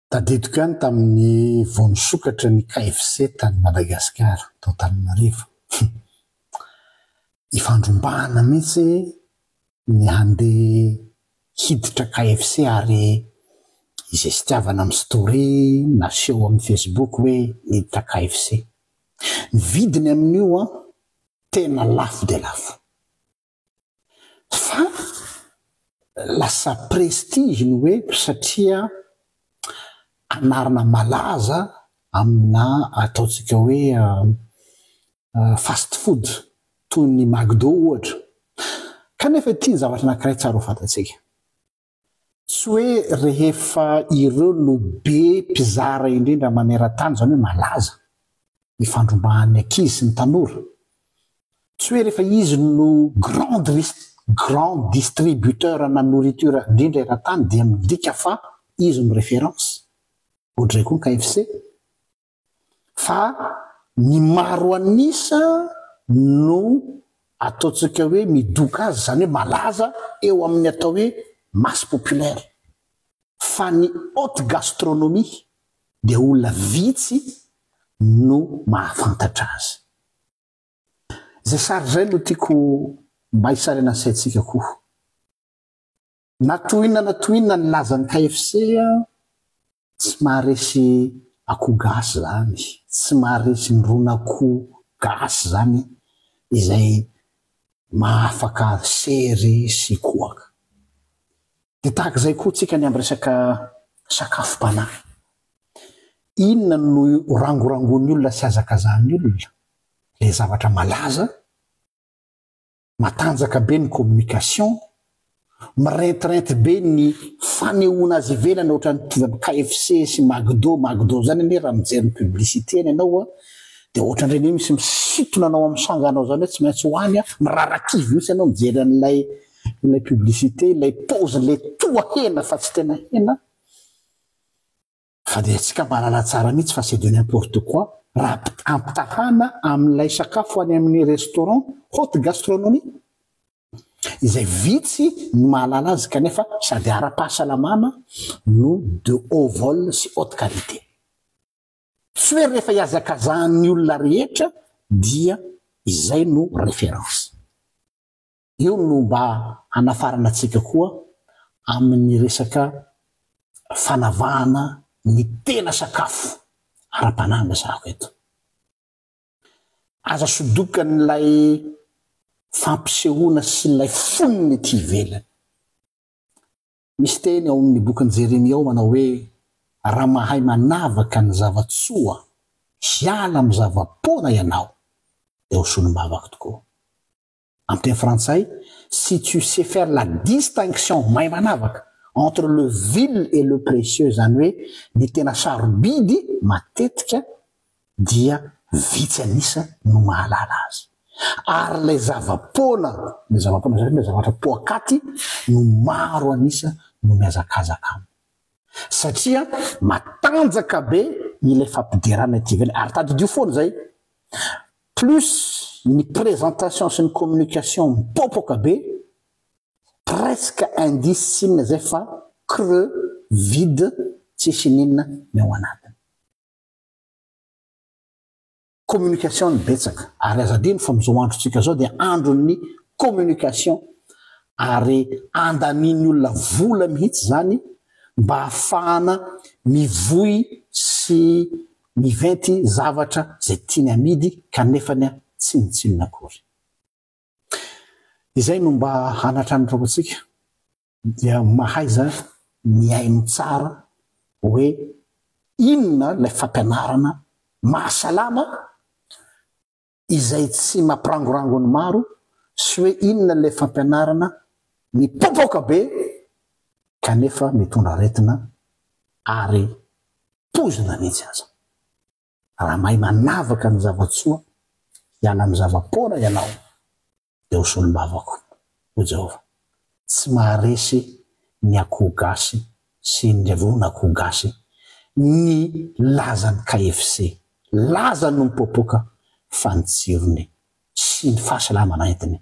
Tadidiko ihany tamin'ny vonisokatra ny KFC tany Madagasikara tao Tananarivo. Ifandrombahana mihitsy ny handeha hiditra KFC ary izay sitiavana amin'ny story naseho amin'ny Facebook hoe niditra KFC. Ny vidiny amin'io tena lafo de lafo. Fa lasa prestige ny hoe satria anarana malaza amina ataontsika hoe fast food toy ny McDo ohatra. Kanefa ity ny zavatra anankiray tsara ho fantatsika. Tsy hoe rehefa ireo no be mpizara indrindra maneran-tany zany hoe malaza ifandrombahan'ny ankizy sy ny tanora. Tsy hoe rehefa izy no grand distributeur na nourriture indrindra eran-tany dia midika fa izy no référence. Ohatray koa ny KFC. Fa ny maro anisa no ataontsika hoe midoka azy zany hoe malaza eo amin'ny atao hoe masse populaire. Fa ny haute gastronomie dia olona vitsy no mahafantatra azy. Zay sary zay no tiako mba hisarena ny saintsika koa. Natohinana ny lazan'ny KFC tsy maharesy akoho gasy zany, tsy maharesy ny ron'akoho gasy zany izay mahafaka sery sy kohaka. De tahaka izay koa tsika ny amresaka sakafom-panahy. Inona no rangorangon'ny olona sy azakazan'ny olona? Le zavatra malaza, matanjaka be ny communication, mirentirety be ny fanehoana azy ivelany ohatra ny KFC sy McDo zany ane raha mijery ny publicité ianao de ohatra ndreny misy misitona anao amin'ny sanganao zany hoe tsy maintsy hoany mirarakivy mihitsy ianao mijery an'ilay publicité, ilay pause, ilay toa hena fa tsy tena hena. Fa de tsika mahalala tsara mihitsy fa c'est de n'importe quoi raha ampitahana amin'ilay sakafo any amin'ny restaurant haute gastronomie izay vitsy ny mahalala azy kanefa sady ara-pahasalamana no de haut vol sy haute qualité. Tsy hoe rehefa iazakazahan'ny olona rehetra dia izay no référence. Io no mba hanafarana antsika koa amin'ny resaka fanavahana ny tena sakafo ara-panahy mazako eto. Aza sodokan'ilay fampisehoana sy ilay foniny ety ivelany. Misy teny ao amin'ny bokin'i Jeremia ao manao hoe raha mahay manavaka ny zavatsoa hiala amin'ny zavapoana ianao dia ho solom-bavaka tokoa. En teny frantsay, si tu sais faire la distinction mahay manavaka entre le vil et le précieux zany hoe ny tena sarobidy matetika dia vitsy anisa no mahalala azy. Ary le zavapoana zany le zavatra poakaty no maro anisa no miazakazaka aminy. Satria matanjaka be ilay fampidirana ety ivelany ary tadidio foana zay. Plus ny présentation sy ny communication mipopoka be, presque indice signe zay fa creux vide tsisy ninona ny ao anatiny. Communication ny betsaka ary azadiny fa amizao androtsika zao dia andron'ny communication ary andaniny olona vola mihitsy zany mba hafahana mivoy sy miventy zavatra zay tiany amidy kanefany tsy nitsinona akory. Izay no mba hanatranitra antsika dia mahaiza miaino tsara hoe inona ilay fampianarana mahasalama izay tsy mampirangorangony maro sy hoe inona ilay fampianarana mipopoka be kanefa mitondra aretina ary pozina mihitsy aza. Raha mahay manavaka ny zavatsoa hiala amin'ny zavapoana ianao dia ho solom-bavako ho Jehova. Tsy maharesy ny akoho gasy sy ny rona akoho gasy ny lazan'ny KFC. Laza no mipopoka fa ny tsirony sy ny fahasalamana entiny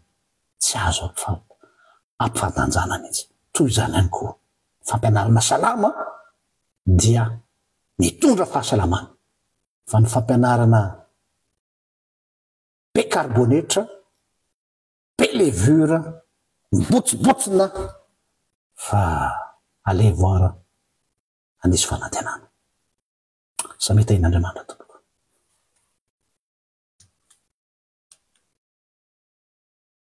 tsy azo ampifandanjana mihitsy. Toy izany ihany koa fampianarana salama dia mitondra fahasalamana fa ny fampianarana be carbonetra be levura mibotsibotsina fa alevoara andisy fanantenana sameta in'Andriamanitra.